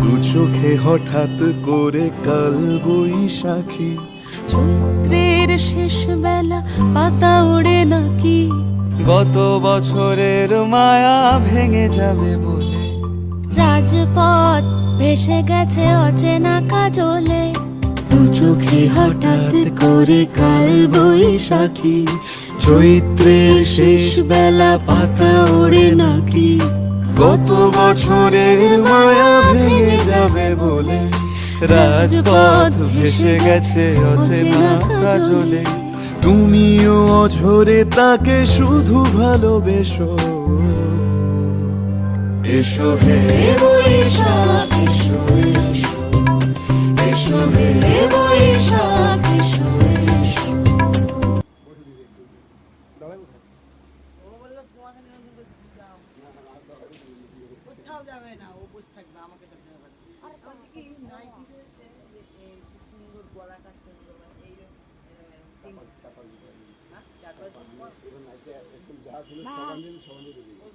দু চোখে হঠাৎ করে কাল বৈশাখী, চৈত্রের শেষ বেলা পাতা ওড়ে নাকি, গত বছরের মায়া ভেঙে যাবে বলে, রাজপথ ভেসে গেছে অচেনা কাজলে। দু চোখে হঠাৎ করে কাল বৈশাখী, চৈত্রের শেষ বেলা পাতা ওড়ে নাকি, গত বছরের মায়া ভেঙে যাবে বলে, রাজপথ ভেসে গেছে অচেনা কাজলে। তুমিও অঝরে তাকে শুধু ভালোবেসো, এসো হে বৈশাখ এসো এসো, এসো হে বৈশাখ এসো এসো। কোথাও যাবে না, ও বসে থাকবে, আমাকে দেখতে হবে। আর বলছি কি নাইটি রয়েছে, যে এই কি সুন্দর গলা কাটছে, এই হ্যাঁ 4-5 দিন পর।